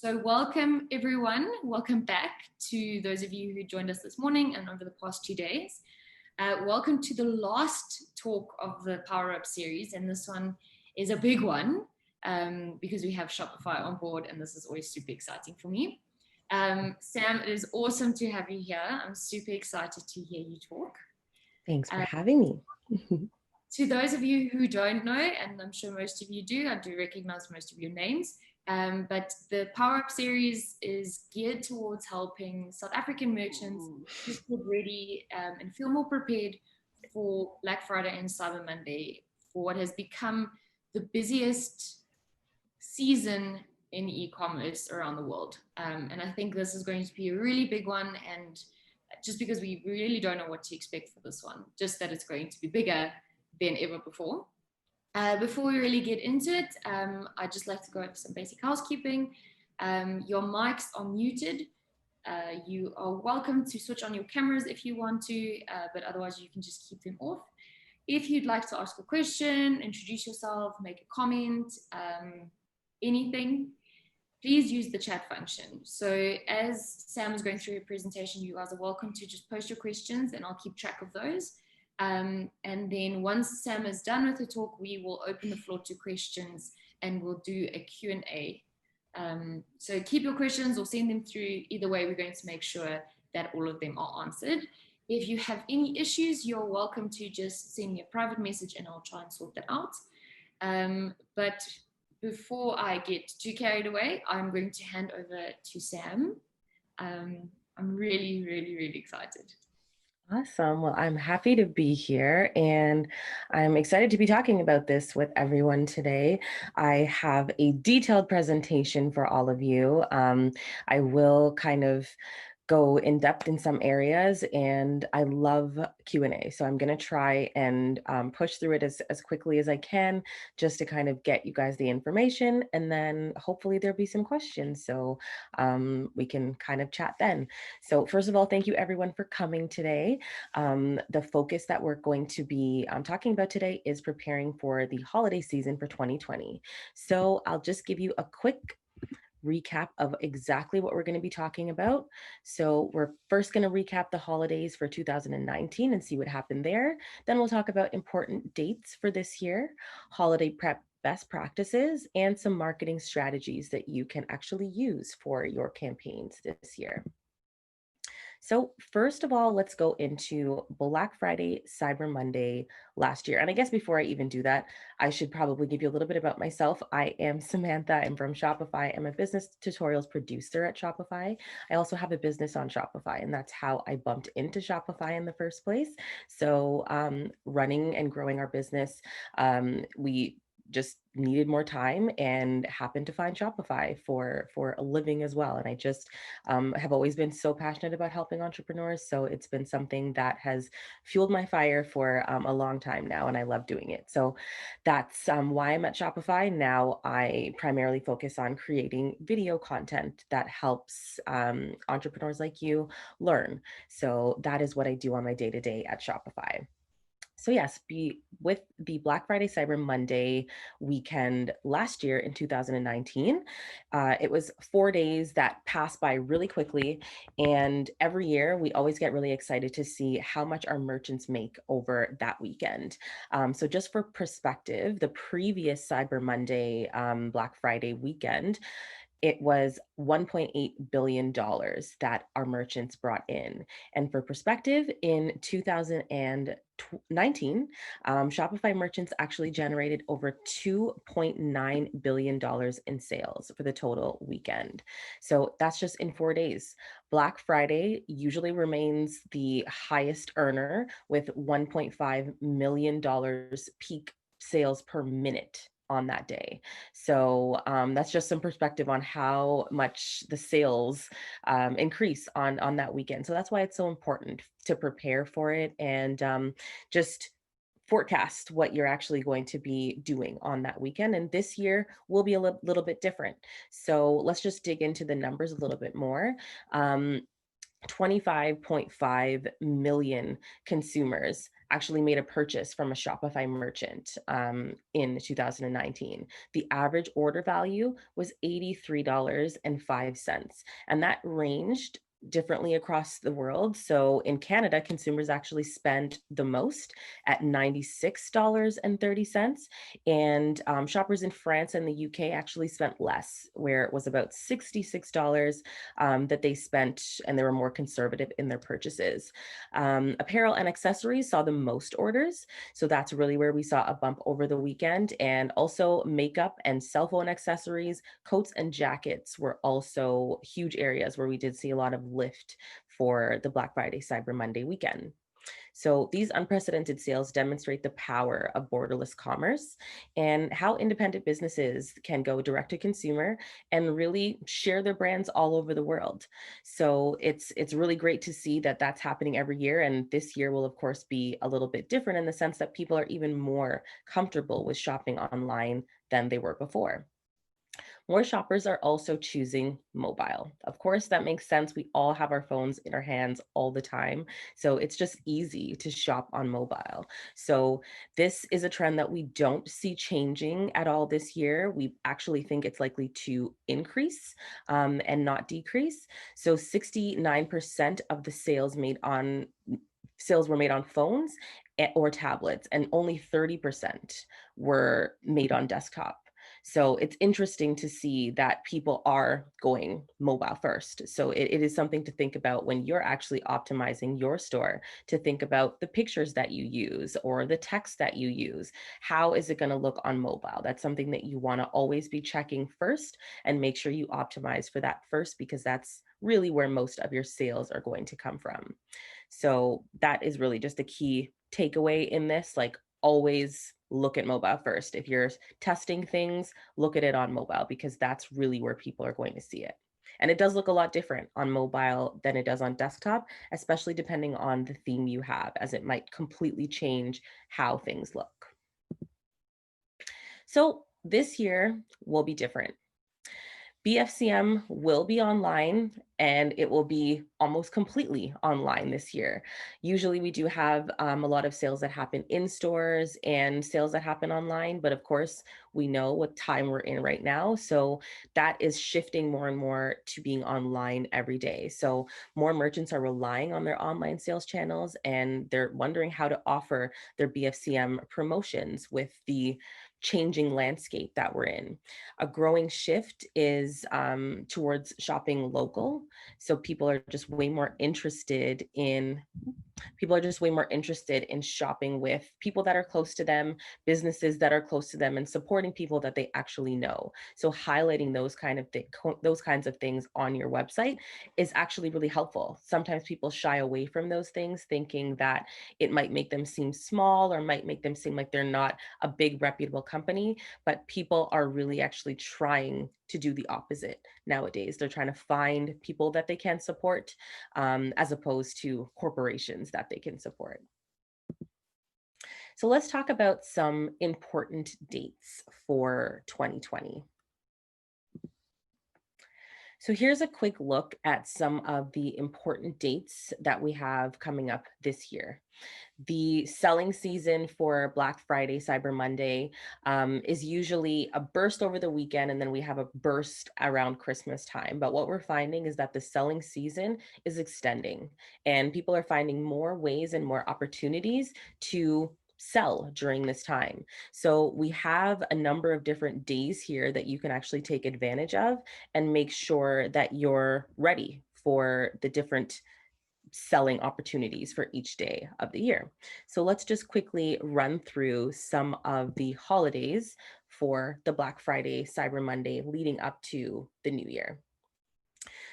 So welcome everyone. Welcome back to those of you who joined us this morning and over the past 2 days. Welcome to the last talk of the PowerUp series, and this one is a big one because we have Shopify on board, and this is always super exciting for me. Sam, it is awesome to have you here. I'm super excited to hear you talk. Thanks for having me. To those of you who don't know, and I'm sure most of you do, I do recognize most of your names. But the PowerUp series is geared towards helping South African merchants get ready and feel more prepared for Black Friday and Cyber Monday, for what has become the busiest season in e-commerce around the world. And I think this is going to be a really big one, and just because we really don't know what to expect for this one, just that it's going to be bigger than ever before. Before we really get into it, I'd just like to go over some basic housekeeping. Your mics are muted. You are welcome to switch on your cameras if you want to, but otherwise you can just keep them off. If you'd like to ask a question, introduce yourself, make a comment, anything, please use the chat function. So as Sam is going through her presentation, you guys are welcome to just post your questions and I'll keep track of those. And then once Sam is done with the talk, we will open the floor to questions and we'll do a Q&A. So keep your questions or send them through. Either way, we're going to make sure that all of them are answered. If you have any issues, you're welcome to just send me a private message and I'll try and sort that out. But before I get too carried away, I'm going to hand over to Sam. I'm really, really, really excited. Awesome. Well, I'm happy to be here and I'm excited to be talking about this with everyone today. I have a detailed presentation for all of you. I will kind of go in depth in some areas, and I love Q&A. So I'm going to try and push through it as quickly as I can, just to kind of get you guys the information, and then hopefully there'll be some questions. So we can kind of chat then. So first of all, thank you everyone for coming today. The focus that we're going to be talking about today is preparing for the holiday season for 2020. So I'll just give you a quick recap of exactly what we're going to be talking about. So we're first going to recap the holidays for 2019 and see what happened there. Then we'll talk about important dates for this year, holiday prep best practices, and some marketing strategies that you can actually use for your campaigns this year. So first of all, let's go into Black Friday, Cyber Monday last year. And I guess before I even do that, I should probably give you a little bit about myself. I am Samantha. I'm from Shopify. I'm a business tutorials producer at Shopify. I also have a business on Shopify, and that's how I bumped into Shopify in the first place. So running and growing our business, we just needed more time and happened to find Shopify for a living as well. And I just have always been so passionate about helping entrepreneurs. So it's been something that has fueled my fire for a long time now, and I love doing it. So that's why I'm at Shopify. Now I primarily focus on creating video content that helps entrepreneurs like you learn. So that is what I do on my day-to-day at Shopify. So yes, with the Black Friday Cyber Monday weekend last year in 2019, it was 4 days that passed by really quickly. And every year we always get really excited to see how much our merchants make over that weekend. So just for perspective, the previous Cyber Monday, Black Friday weekend, it was $1.8 billion that our merchants brought in. And for perspective, in 2019, Shopify merchants actually generated over $2.9 billion in sales for the total weekend. So that's just in 4 days. Black Friday usually remains the highest earner with $1.5 million peak sales per minute on that day. So that's just some perspective on how much the sales increase on that weekend. So that's why it's so important to prepare for it and just forecast what you're actually going to be doing on that weekend. And this year will be a little bit different. So let's just dig into the numbers a little bit more. 25.5 million consumers actually made a purchase from a Shopify merchant in 2019. The average order value was $83.05, and that ranged differently across the world. So in Canada, consumers actually spent the most at $96.30, and shoppers in France and the UK actually spent less, where it was about $66 that they spent, and they were more conservative in their purchases. Apparel and accessories saw the most orders, so that's really where we saw a bump over the weekend. And also makeup and cell phone accessories, coats and jackets were also huge areas where we did see a lot of lift for the Black Friday, Cyber Monday weekend. So these unprecedented sales demonstrate the power of borderless commerce and how independent businesses can go direct to consumer and really share their brands all over the world. So it's really great to see that that's happening every year. And this year will of course be a little bit different in the sense that people are even more comfortable with shopping online than they were before. More shoppers are also choosing mobile. Of course, that makes sense. We all have our phones in our hands all the time. So it's just easy to shop on mobile. So this is a trend that we don't see changing at all this year. We actually think it's likely to increase and not decrease. So 69% of the sales were made on phones or tablets, and only 30% were made on desktop. So it's interesting to see that people are going mobile first. So it is something to think about when you're actually optimizing your store, to think about the pictures that you use or the text that you use. How is it going to look on mobile? That's something that you want to always be checking first, and make sure you optimize for that first, because that's really where most of your sales are going to come from. So that is really just a key takeaway in this. Like, always look at mobile first. If you're testing things, look at it on mobile, because that's really where people are going to see it. And it does look a lot different on mobile than it does on desktop, especially depending on the theme you have, as it might completely change how things look. So this year will be different. BFCM will be online, and it will be almost completely online this year. Usually we do have a lot of sales that happen in stores and sales that happen online, but of course we know what time we're in right now. So that is shifting more and more to being online every day. So more merchants are relying on their online sales channels, and they're wondering how to offer their BFCM promotions with the changing landscape that we're in. A growing shift is towards shopping local. So people are just way more interested in shopping with people that are close to them, businesses that are close to them, and supporting people that they actually know. So highlighting those kinds of things on your website is actually really helpful. Sometimes people shy away from those things, thinking that it might make them seem small or might make them seem like they're not a big reputable company, but people are really actually trying to do the opposite nowadays. They're trying to find people that they can support, as opposed to corporations that they can support. So let's talk about some important dates for 2020. So here's a quick look at some of the important dates that we have coming up this year. The selling season for Black Friday, Cyber Monday is usually a burst over the weekend, and then we have a burst around Christmas time. But what we're finding is that the selling season is extending, and people are finding more ways and more opportunities to sell during this time. So we have a number of different days here that you can actually take advantage of and make sure that you're ready for the different selling opportunities for each day of the year. So let's just quickly run through some of the holidays for the Black Friday, Cyber Monday leading up to the new year.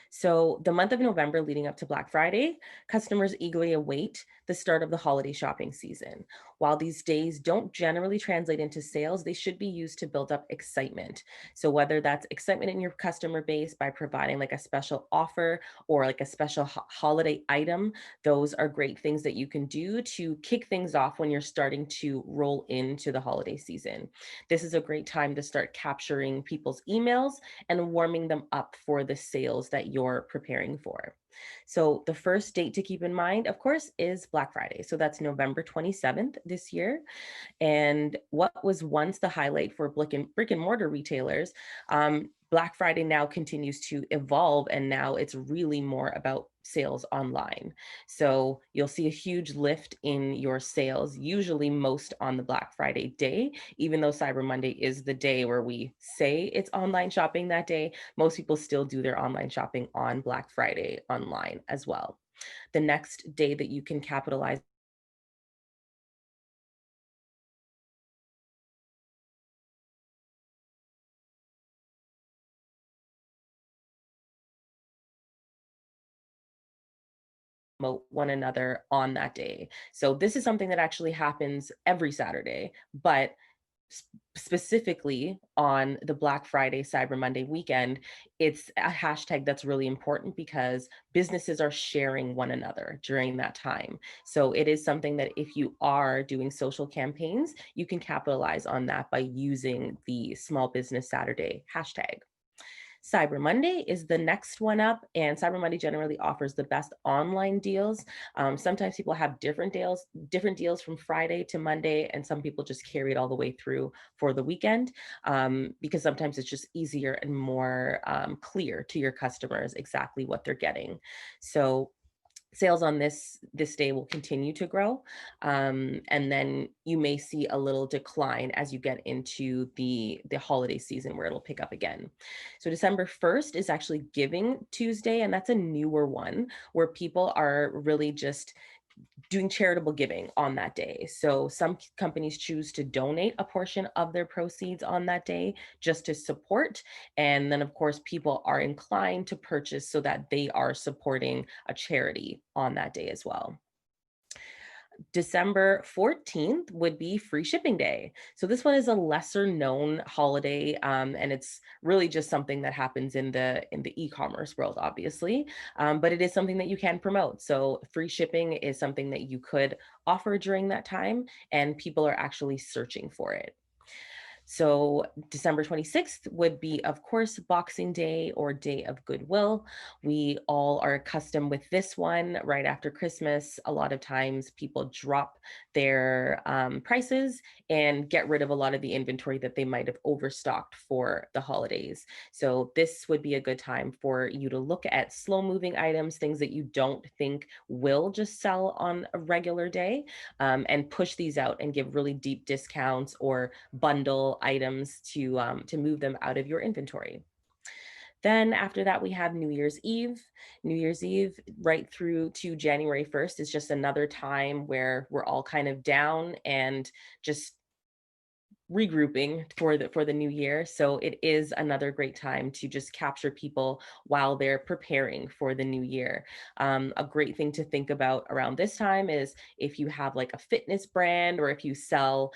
So the month of November leading up to Black Friday, customers eagerly await the start of the holiday shopping season. While these days don't generally translate into sales, they should be used to build up excitement. So whether that's excitement in your customer base by providing like a special offer or like a special holiday item, those are great things that you can do to kick things off when you're starting to roll into the holiday season. This is a great time to start capturing people's emails and warming them up for the sales that you're preparing for. So the first date to keep in mind, of course, is Black Friday. So that's November 27th this year. And what was once the highlight for brick and mortar retailers, Black Friday now continues to evolve, and now it's really more about sales online. So you'll see a huge lift in your sales, usually most on the Black Friday day, even though Cyber Monday is the day where we say it's online shopping that day. Most people still do their online shopping on Black Friday online as well. The next day that you can capitalize promote one another on that day. So this is something that actually happens every Saturday, but specifically on the Black Friday, Cyber Monday weekend, it's a hashtag that's really important because businesses are sharing one another during that time. So it is something that if you are doing social campaigns, you can capitalize on that by using the Small Business Saturday hashtag. Cyber Monday is the next one up, and Cyber Monday generally offers the best online deals. Sometimes people have different deals from Friday to Monday, and some people just carry it all the way through for the weekend, because sometimes it's just easier and more clear to your customers exactly what they're getting. So sales on this day will continue to grow, and then you may see a little decline as you get into the holiday season where it'll pick up again. So December 1st is actually Giving Tuesday, and that's a newer one where people are really just doing charitable giving on that day. So some companies choose to donate a portion of their proceeds on that day just to support. And then, of course, people are inclined to purchase so that they are supporting a charity on that day as well. December 14th would be Free Shipping Day. So this one is a lesser known holiday, and it's really just something that happens in the e-commerce world, obviously, but it is something that you can promote. So free shipping is something that you could offer during that time, and people are actually searching for it. So December 26th would be, of course, Boxing Day or Day of Goodwill. We all are accustomed with this one right after Christmas. A lot of times people drop their prices and get rid of a lot of the inventory that they might have overstocked for the holidays. So this would be a good time for you to look at slow moving items, things that you don't think will just sell on a regular day, and push these out and give really deep discounts or bundle items to move them out of your inventory. Then after that, we have New Year's Eve. New Year's Eve, right through to January 1st, is just another time where we're all kind of down and just regrouping for the new year. So it is another great time to just capture people while they're preparing for the new year. A great thing to think about around this time is if you have like a fitness brand or if you sell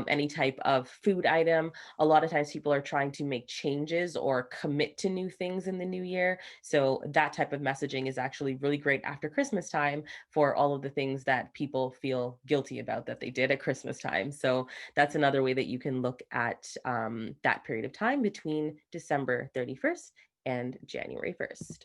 any type of food item. A lot of times people are trying to make changes or commit to new things in the new year. So that type of messaging is actually really great after Christmas time for all of the things that people feel guilty about that they did at Christmas time. So that's another way that you can look at that period of time between December 31st and January 1st.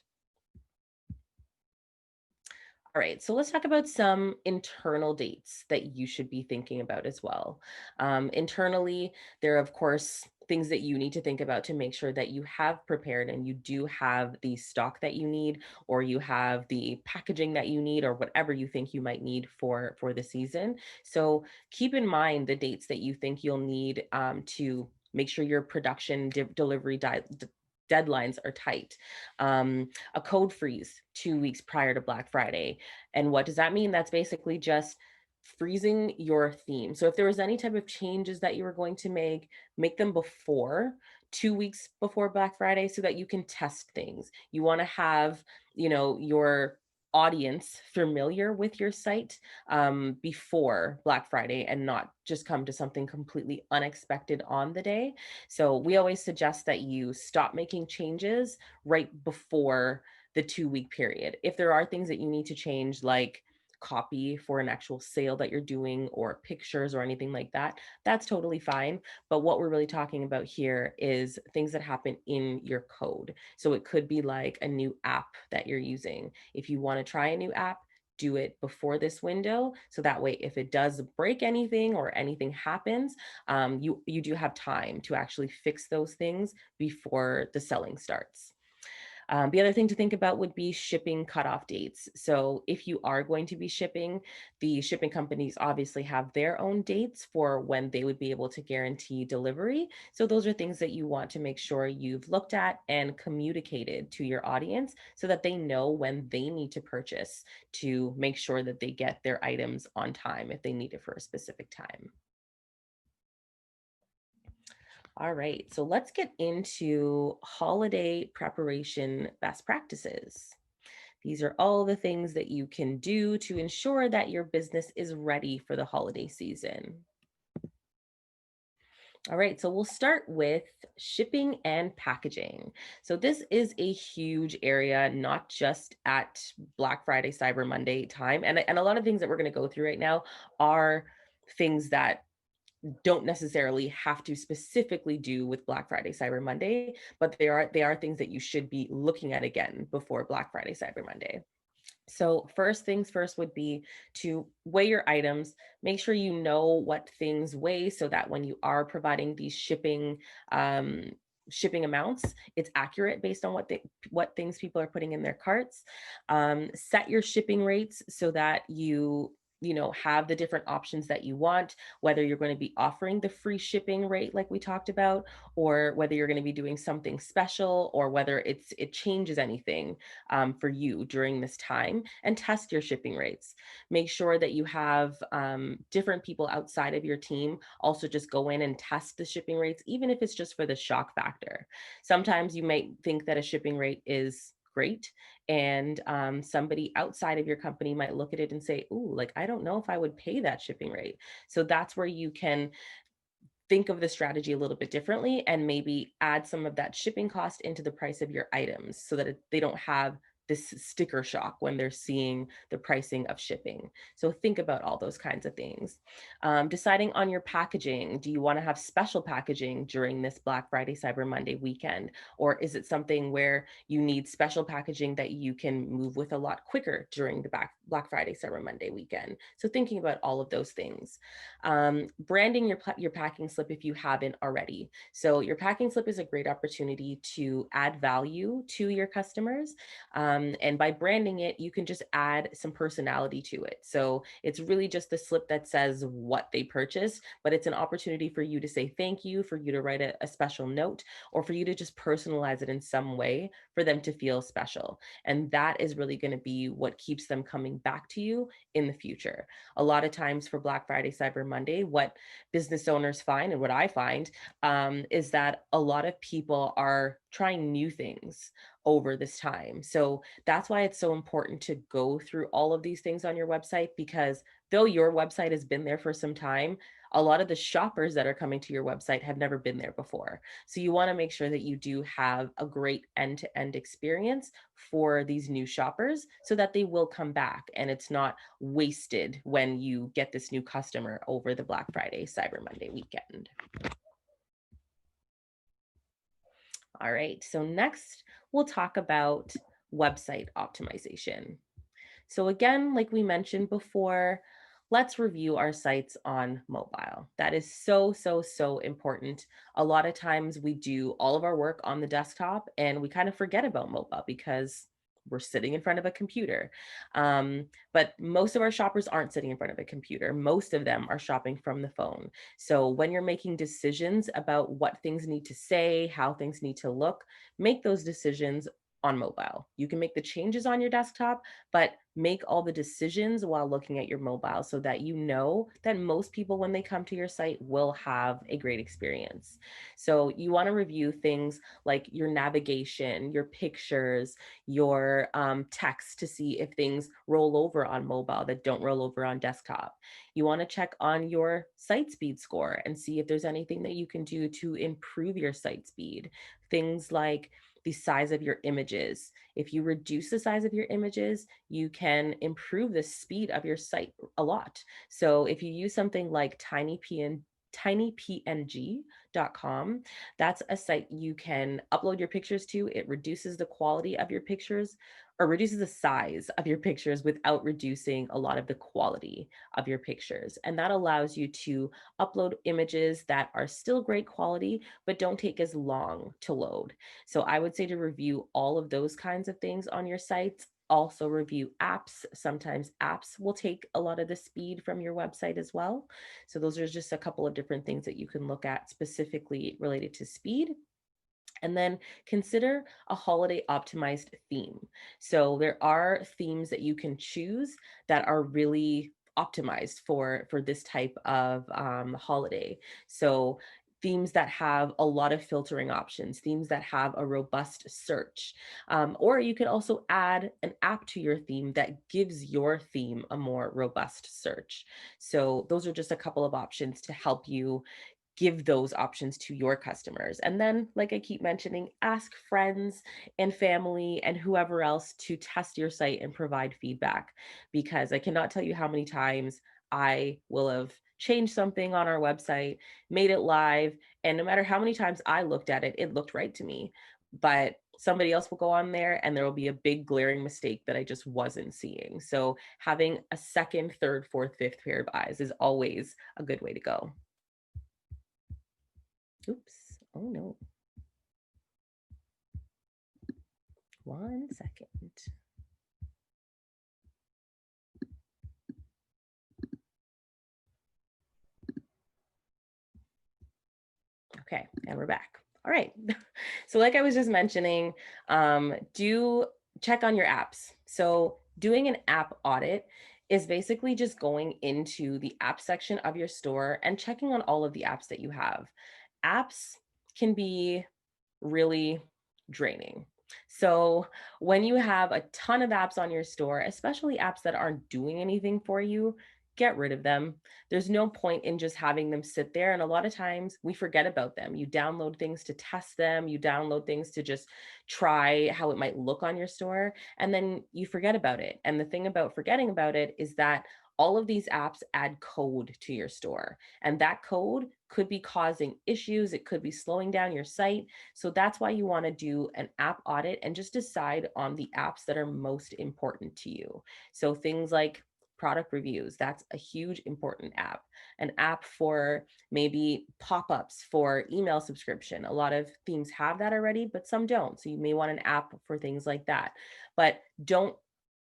All right, so let's talk about some internal dates that you should be thinking about as well. Internally, there are, of course, things that you need to think about to make sure that you have prepared and you do have the stock that you need, or you have the packaging that you need, or whatever you think you might need for the season. So keep in mind the dates that you think you'll need to make sure your production delivery deadlines are tight. A code freeze 2 weeks prior to Black Friday. And what does that mean? That's basically just freezing your theme. So if there was any type of changes that you were going to make them before 2 weeks before Black Friday so that you can test things. You want to have, your audience familiar with your site before Black Friday and not just come to something completely unexpected on the day. So we always suggest that you stop making changes right before the 2 week period. If there are things that you need to change, like copy for an actual sale that you're doing or pictures or anything like that, that's totally fine. But what we're really talking about here is things that happen in your code. So it could be like a new app that you're using. If you want to try a new app, do it before this window. So that way, if it does break anything or anything happens, you do have time to actually fix those things before the selling starts. The other thing to think about would be shipping cutoff dates. So if you are going to be shipping, the shipping companies obviously have their own dates for when they would be able to guarantee delivery. So those are things that you want to make sure you've looked at and communicated to your audience so that they know when they need to purchase to make sure that they get their items on time if they need it for a specific time. All right, so let's get into holiday preparation best practices. These are all the things that you can do to ensure that your business is ready for the holiday season. All right, so we'll start with shipping and packaging. So this is a huge area, not just at Black Friday, Cyber Monday time. And a lot of things that we're going to go through right now are things that don't necessarily have to specifically do with Black Friday, Cyber Monday, but they are things that you should be looking at again before Black Friday, Cyber Monday. So first things first would be to weigh your items. Make sure you know what things weigh so that when you are providing these shipping amounts, it's accurate based on what things people are putting in their carts. Set your shipping rates so that you know have the different options that you want, whether you're going to be offering the free shipping rate like we talked about, or whether you're going to be doing something special, or whether it changes anything for you during this time, and test your shipping rates. Make sure that you have different people outside of your team also just go in and test the shipping rates, even if it's just for the shock factor. Sometimes you might think that a shipping rate is great, and somebody outside of your company might look at it and say, "Ooh, like I don't know if I would pay that shipping rate." So that's where you can think of the strategy a little bit differently and maybe add some of that shipping cost into the price of your items so that they don't have this sticker shock when they're seeing the pricing of shipping. So think about all those kinds of things. Deciding on your packaging. Do you want to have special packaging during this Black Friday, Cyber Monday weekend? Or is it something where you need special packaging that you can move with a lot quicker during the Black Friday, Cyber Monday weekend? So thinking about all of those things. Branding your packing slip if you haven't already. So your packing slip is a great opportunity to add value to your customers. And by branding it, you can just add some personality to it. So it's really just the slip that says what they purchased, but it's an opportunity for you to say thank you, for you to write a special note, or for you to just personalize it in some way for them to feel special. And that is really going to be what keeps them coming back to you in the future. A lot of times for Black Friday, Cyber Monday, what business owners find and what I find is that a lot of people are trying new things over this time. So that's why it's so important to go through all of these things on your website, because though your website has been there for some time, a lot of the shoppers that are coming to your website have never been there before. So you want to make sure that you do have a great end-to-end experience for these new shoppers so that they will come back and it's not wasted when you get this new customer over the Black Friday, Cyber Monday weekend. All right, so next we'll talk about website optimization. So again, like we mentioned before, let's review our sites on mobile. That is so, so, so important. A lot of times we do all of our work on the desktop and we kind of forget about mobile because we're sitting in front of a computer. But most of our shoppers aren't sitting in front of a computer. Most of them are shopping from the phone. So when you're making decisions about what things need to say, how things need to look, make those decisions on mobile. You can make the changes on your desktop, but make all the decisions while looking at your mobile so that you know that most people, when they come to your site, will have a great experience. So you want to review things like your navigation, your pictures, your text to see if things roll over on mobile that don't roll over on desktop. You want to check on your site speed score and see if there's anything that you can do to improve your site speed. Things like the size of your images. If you reduce the size of your images, you can improve the speed of your site a lot. So if you use something like tinypng.com, that's a site you can upload your pictures to. It reduces the quality of your pictures, or reduces the size of your pictures without reducing a lot of the quality of your pictures. And that allows you to upload images that are still great quality, but don't take as long to load. So I would say to review all of those kinds of things on your sites. Also review apps. Sometimes apps will take a lot of the speed from your website as well. So those are just a couple of different things that you can look at specifically related to speed. And then consider a holiday optimized theme. So there are themes that you can choose that are really optimized for this type of holiday. So themes that have a lot of filtering options, themes that have a robust search. Or you can also add an app to your theme that gives your theme a more robust search. So those are just a couple of options to help you give those options to your customers. And then, like I keep mentioning, ask friends and family and whoever else to test your site and provide feedback, because I cannot tell you how many times I will have changed something on our website, made it live, and no matter how many times I looked at it, it looked right to me. But somebody else will go on there and there will be a big glaring mistake that I just wasn't seeing. So having a second, third, fourth, fifth pair of eyes is always a good way to go. Oops. Oh no. 1 second. Okay, and we're back. All right. So like I was just mentioning, do check on your apps. So doing an app audit is basically just going into the app section of your store and checking on all of the apps that you have. Apps can be really draining. So when you have a ton of apps on your store, especially apps that aren't doing anything for you, get rid of them. There's no point in just having them sit there. And a lot of times we forget about them. You download things to test them, you download things to just try how it might look on your store, and then you forget about it. And the thing about forgetting about it is that all of these apps add code to your store, and that code could be causing issues. It could be slowing down your site. So that's why you want to do an app audit and just decide on the apps that are most important to you. So things like product reviews, that's a huge important app. An app for maybe pop-ups for email subscription. A lot of themes have that already, but some don't. So you may want an app for things like that. But don't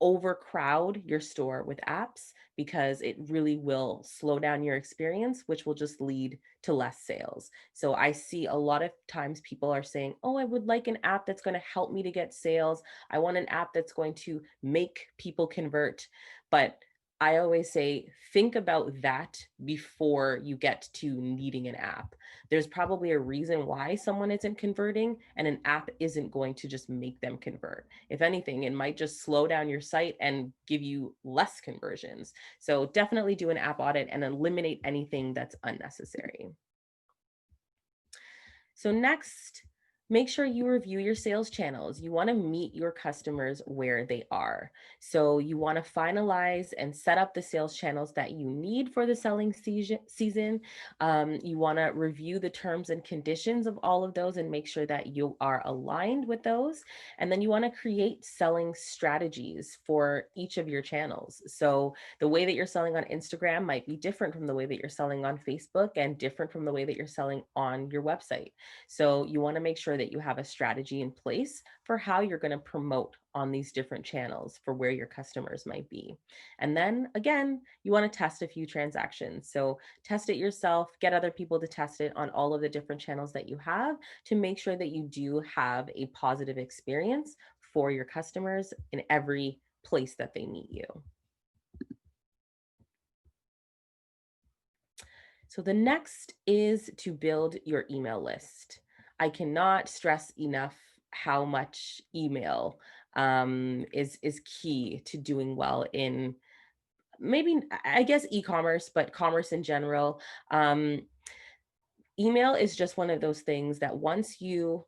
overcrowd your store with apps, because it really will slow down your experience, which will just lead to less sales. So I see a lot of times people are saying, oh, I would like an app that's going to help me to get sales. I want an app that's going to make people convert. But I always say, think about that before you get to needing an app. There's probably a reason why someone isn't converting, and an app isn't going to just make them convert. If anything, it might just slow down your site and give you less conversions. So definitely do an app audit and eliminate anything that's unnecessary. So next, make sure you review your sales channels. You want to meet your customers where they are. So you want to finalize and set up the sales channels that you need for the selling season. You want to review the terms and conditions of all of those and make sure that you are aligned with those. And then you want to create selling strategies for each of your channels. So the way that you're selling on Instagram might be different from the way that you're selling on Facebook, and different from the way that you're selling on your website. So you want to make sure that you have a strategy in place for how you're going to promote on these different channels for where your customers might be. And then again, you want to test a few transactions. So test it yourself, get other people to test it on all of the different channels that you have, to make sure that you do have a positive experience for your customers in every place that they meet you. So the next is to build your email list. I cannot stress enough how much email is key to doing well in, maybe, I guess, e-commerce, but commerce in general. Email is just one of those things that once you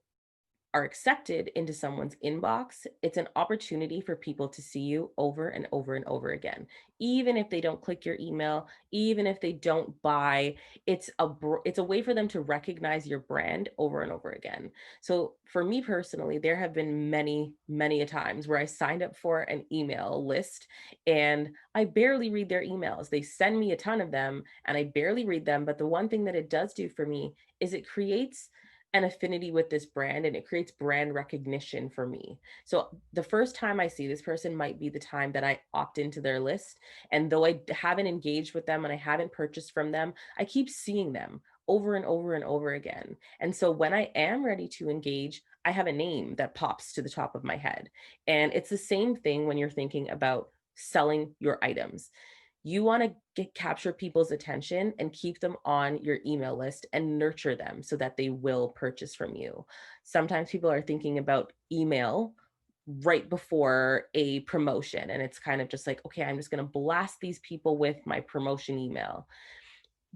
are accepted into someone's inbox, it's an opportunity for people to see you over and over and over again. Even if they don't click your email, even if they don't buy, it's a way for them to recognize your brand over and over again. So for me personally, there have been many a times where I signed up for an email list and I barely read their emails. They send me a ton of them and I barely read them, but the one thing that it does do for me is it creates an affinity with this brand and it creates brand recognition for me. So the first time I see this person might be the time that I opt into their list. And though I haven't engaged with them and I haven't purchased from them, I keep seeing them over and over and over again. And so when I am ready to engage, I have a name that pops to the top of my head. And it's the same thing when you're thinking about selling your items. You want to capture people's attention and keep them on your email list and nurture them so that they will purchase from you. Sometimes people are thinking about email right before a promotion, and it's kind of just like, okay, I'm just going to blast these people with my promotion email.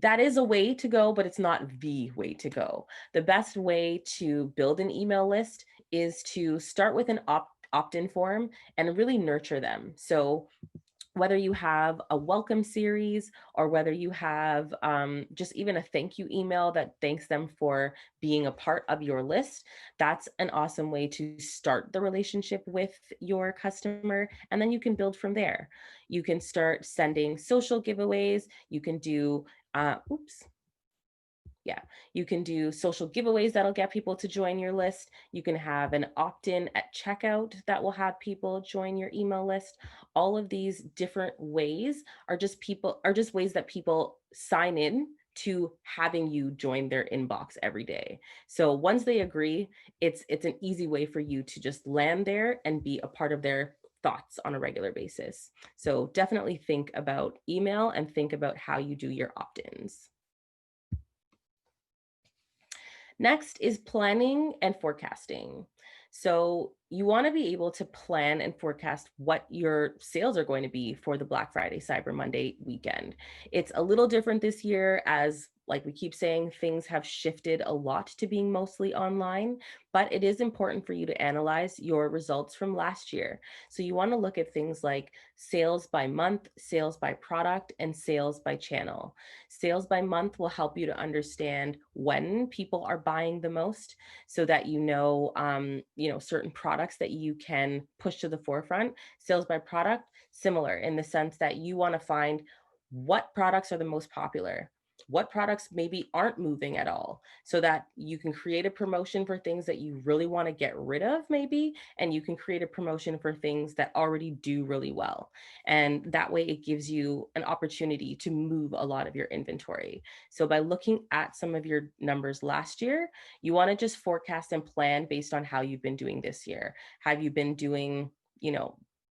That is a way to go, but it's not the way to go. The best way to build an email list is to start with an opt-in form and really nurture them. So whether you have a welcome series or whether you have just even a thank you email that thanks them for being a part of your list, that's an awesome way to start the relationship with your customer. And then you can build from there. You can start sending social giveaways. You can do, you can do social giveaways that'll get people to join your list. You can have an opt-in at checkout that will have people join your email list. All of these different ways are just ways that people sign in to having you join their inbox every day. So once they agree, it's an easy way for you to just land there and be a part of their thoughts on a regular basis. So definitely think about email and think about how you do your opt-ins. Next is planning and forecasting. So you want to be able to plan and forecast what your sales are going to be for the Black Friday, Cyber Monday weekend. It's a little different this year as, like we keep saying, things have shifted a lot to being mostly online, but it is important for you to analyze your results from last year. So you want to look at things like sales by month, sales by product, and sales by channel. Sales by month will help you to understand when people are buying the most so that certain products that you can push to the forefront. Sales by product, similar in the sense that you want to find what products are the most popular, what products maybe aren't moving at all, so that you can create a promotion for things that you really want to get rid of maybe, and you can create a promotion for things that already do really well. And that way it gives you an opportunity to move a lot of your inventory. So by looking at some of your numbers last year, you want to just forecast and plan based on how you've been doing this year. Have you been doing,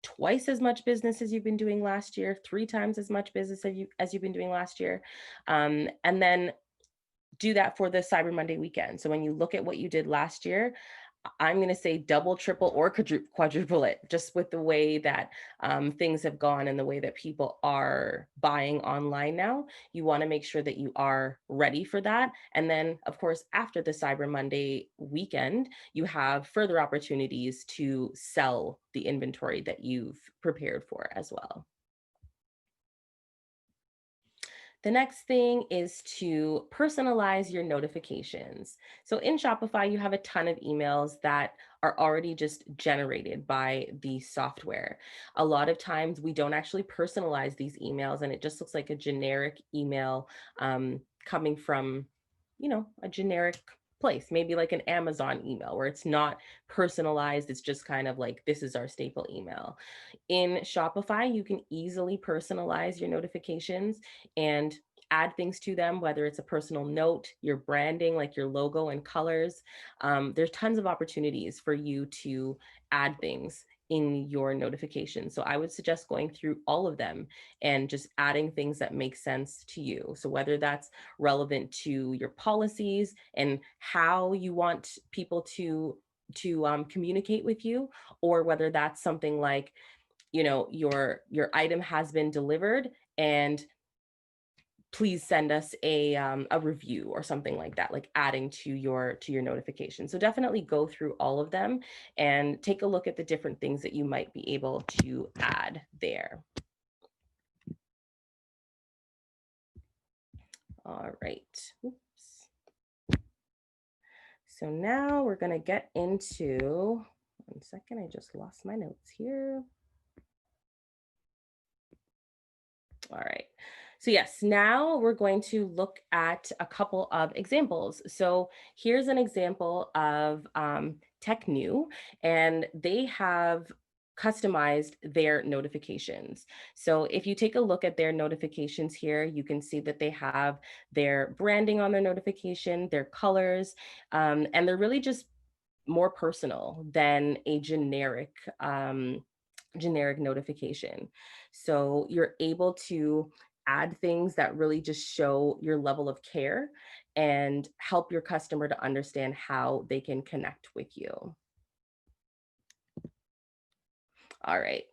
twice as much business as you've been doing last year, 3 times as much business as you've been doing last year? And then do that for the Cyber Monday weekend. So when you look at what you did last year, I'm going to say double, triple, or quadruple it, just with the way that things have gone and the way that people are buying online now. You want to make sure that you are ready for that. And then, of course, after the Cyber Monday weekend, you have further opportunities to sell the inventory that you've prepared for as well. The next thing is to personalize your notifications. So in Shopify, you have a ton of emails that are already just generated by the software. A lot of times we don't actually personalize these emails and it just looks like a generic email coming from, a generic place, maybe like an Amazon email where it's not personalized. It's just kind of like, this is our staple email. In Shopify, you can easily personalize your notifications and add things to them, whether it's a personal note, your branding, like your logo and colors. There's tons of opportunities for you to add things in your notifications. So I would suggest going through all of them and just adding things that make sense to you. So whether that's relevant to your policies and how you want people to communicate with you, or whether that's something like, your item has been delivered and please send us a review or something like that, like adding to your notification. So definitely go through all of them and take a look at the different things that you might be able to add there. All right. Oops. So now we're going to get into, one second, I just lost my notes here. All right. So yes, now we're going to look at a couple of examples. So here's an example of TechNew, and they have customized their notifications. So if you take a look at their notifications here, you can see that they have their branding on their notification, their colors, and they're really just more personal than a generic notification. So you're able to add things that really just show your level of care and help your customer to understand how they can connect with you. All right.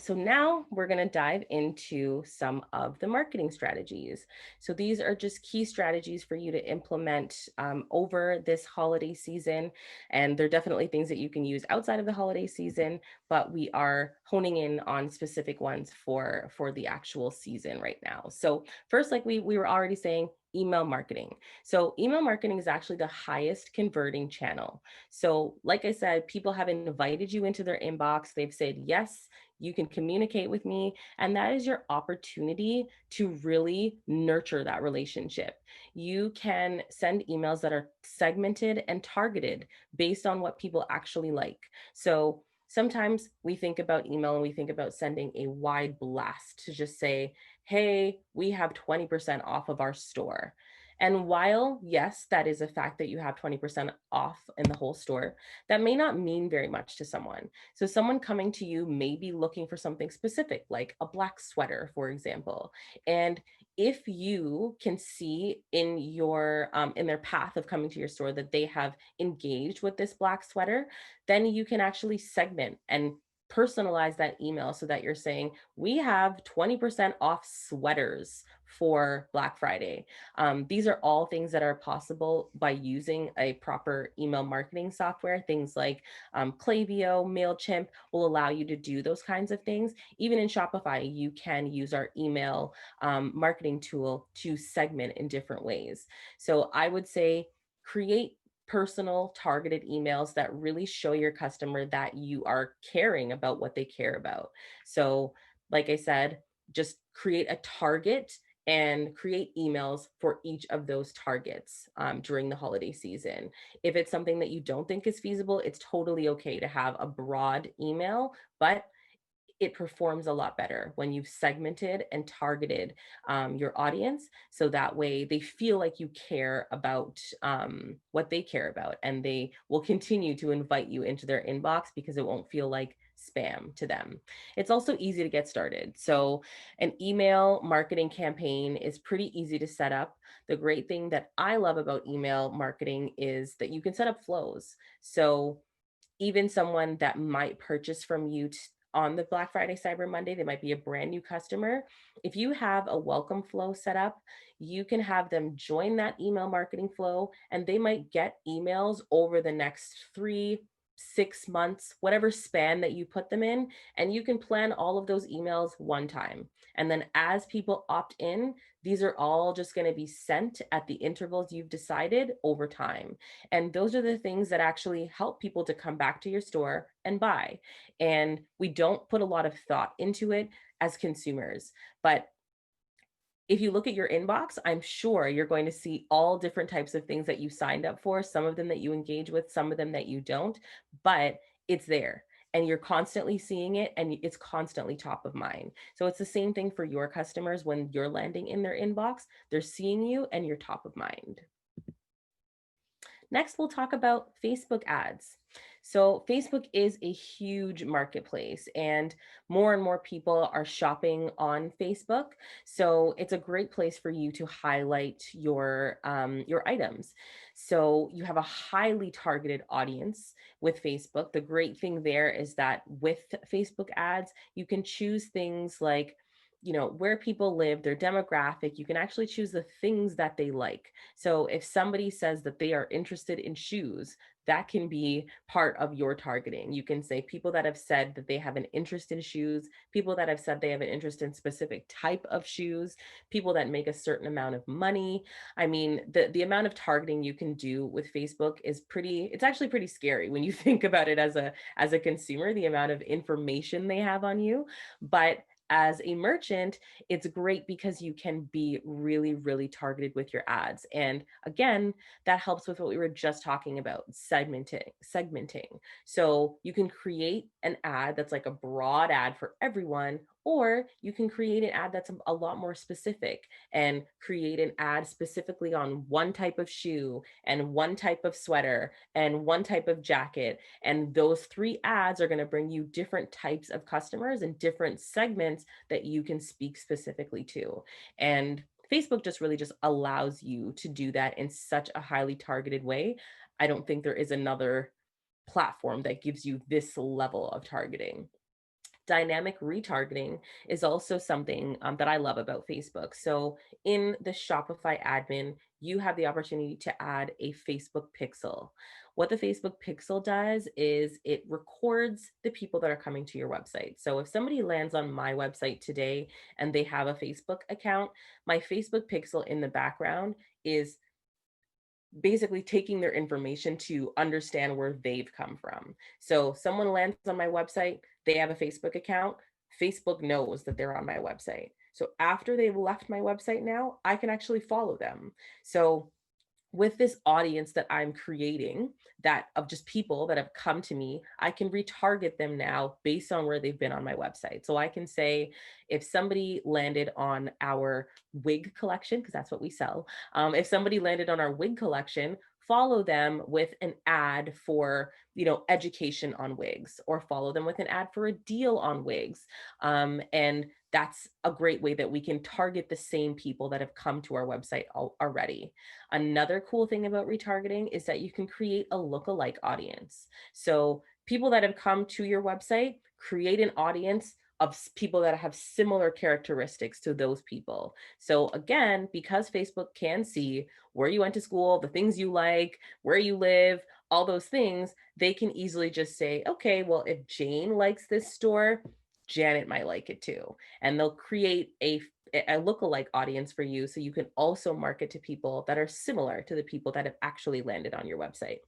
So now we're going to dive into some of the marketing strategies. So these are just key strategies for you to implement over this holiday season. And they're definitely things that you can use outside of the holiday season, but we are honing in on specific ones for the actual season right now. So first, like we were already saying, email marketing. So email marketing is actually the highest converting channel. So like I said, people have invited you into their inbox. They've said, yes, you can communicate with me. And that is your opportunity to really nurture that relationship. You can send emails that are segmented and targeted based on what people actually like. So sometimes we think about email and we think about sending a wide blast to just say, hey, we have 20% off of our store. And while, yes, that is a fact that you have 20% off in the whole store, that may not mean very much to someone. So someone coming to you may be looking for something specific, like a black sweater, for example. And if you can see in your in their path of coming to your store that they have engaged with this black sweater, then you can actually segment and personalize that email so that you're saying, we have 20% off sweaters for Black Friday. These are all things that are possible by using a proper email marketing software. Things like Klaviyo, MailChimp will allow you to do those kinds of things. Even in Shopify, you can use our email marketing tool to segment in different ways. So I would say create personal targeted emails that really show your customer that you are caring about what they care about. So like I said, just create a target and create emails for each of those targets during the holiday season. If it's something that you don't think is feasible, it's totally okay to have a broad email, but it performs a lot better when you've segmented and targeted your audience. So that way they feel like you care about what they care about, and they will continue to invite you into their inbox because it won't feel like spam to them. It's also easy to get started. So an email marketing campaign is pretty easy to set up. The great thing that I love about email marketing is that you can set up flows. So even someone that might purchase from you on the Black Friday, Cyber Monday, they might be a brand new customer. If you have a welcome flow set up, you can have them join that email marketing flow, and they might get emails over the next 3-6 months, whatever span that you put them in. And you can plan all of those emails one time. And then as people opt in, these are all just going to be sent at the intervals you've decided over time. And those are the things that actually help people to come back to your store and buy. And we don't put a lot of thought into it as consumers. But if you look at your inbox, I'm sure you're going to see all different types of things that you signed up for, some of them that you engage with, some of them that you don't, but it's there. And you're constantly seeing it, and it's constantly top of mind. So it's the same thing for your customers. When you're landing in their inbox, they're seeing you and you're top of mind. Next, we'll talk about Facebook ads. So Facebook is a huge marketplace, and more people are shopping on Facebook. So it's a great place for you to highlight your items. So you have a highly targeted audience with Facebook. The great thing there is that with Facebook ads, you can choose things like where people live, their demographic. You can actually choose the things that they like. So if somebody says that they are interested in shoes, that can be part of your targeting. You can say people that have said that they have an interest in shoes, people that have said they have an interest in specific type of shoes, people that make a certain amount of money. I mean, the amount of targeting you can do with Facebook is it's actually pretty scary when you think about it as a consumer, the amount of information they have on you. But as a merchant, it's great because you can be really, really targeted with your ads. And again, that helps with what we were just talking about, segmenting. So you can create an ad that's like a broad ad for everyone, or you can create an ad that's a lot more specific and create an ad specifically on one type of shoe and one type of sweater and one type of jacket. And those 3 ads are going to bring you different types of customers and different segments that you can speak specifically to. And Facebook just really just allows you to do that in such a highly targeted way. I don't think there is another platform that gives you this level of targeting. Dynamic retargeting is also something that I love about Facebook. So in the Shopify admin, you have the opportunity to add a Facebook pixel. What the Facebook pixel does is it records the people that are coming to your website. So if somebody lands on my website today and they have a Facebook account, my Facebook pixel in the background is basically taking their information to understand where they've come from. So someone lands on my website, they have a Facebook account, Facebook knows that they're on my website. So after they've left my website now, I can actually follow them. So with this audience that I'm creating, that of just people that have come to me, I can retarget them now based on where they've been on my website. So I can say, if somebody landed on our wig collection, because that's what we sell, if somebody landed on our wig collection, follow them with an ad for education on wigs, or follow them with an ad for a deal on wigs. And that's a great way that we can target the same people that have come to our website already. Another cool thing about retargeting is that you can create a lookalike audience. So people that have come to your website, create an audience of people that have similar characteristics to those people. So again, because Facebook can see where you went to school, the things you like, where you live, all those things, they can easily just say, okay, well, if Jane likes this store, Janet might like it too. And they'll create a lookalike audience for you, so you can also market to people that are similar to the people that have actually landed on your website.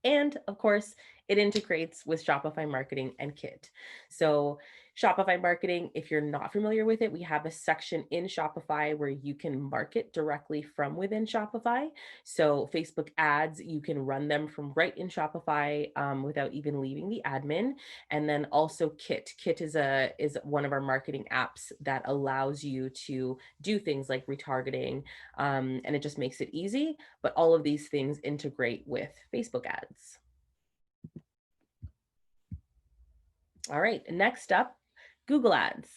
And of course, it integrates with Shopify Marketing and Kit. So Shopify Marketing, if you're not familiar with it, we have a section in Shopify where you can market directly from within Shopify. So Facebook ads, you can run them from right in Shopify without even leaving the admin. And then also Kit. Kit is one of our marketing apps that allows you to do things like retargeting, and it just makes it easy. But all of these things integrate with Facebook ads. All right, next up, Google Ads.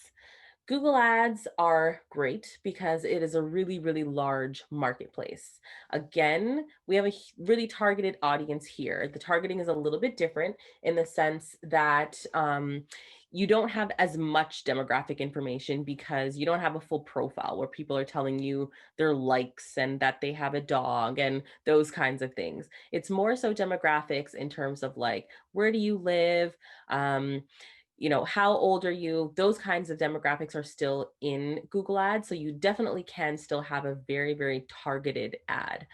Google Ads are great because it is a really, really large marketplace. Again, we have a really targeted audience here. The targeting is a little bit different in the sense that you don't have as much demographic information because you don't have a full profile where people are telling you their likes and that they have a dog and those kinds of things. It's more so demographics in terms of like, where do you live? How old are you? Those kinds of demographics are still in Google Ads. So you definitely can still have a very, very targeted ad.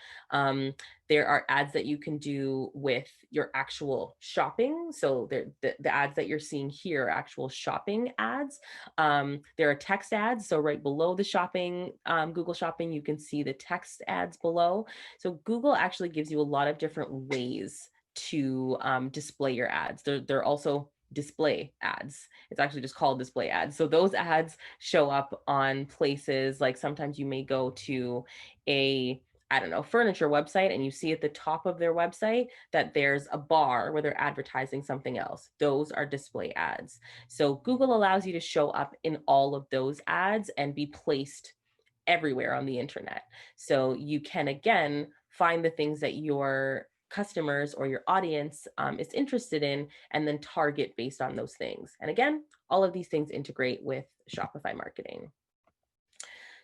There are ads that you can do with your actual shopping. So the ads that you're seeing here are actual shopping ads. There are text ads. So right below the shopping, Google Shopping, you can see the text ads below. So Google actually gives you a lot of different ways to display your ads. They're also display ads. It's actually just called display ads. So those ads show up on places like sometimes you may go to furniture website, and you see at the top of their website that there's a bar where they're advertising something else. Those are display ads. So Google allows you to show up in all of those ads and be placed everywhere on the internet. So you can, again, find the things that your customers or your audience is interested in, and then target based on those things. And again, all of these things integrate with Shopify marketing.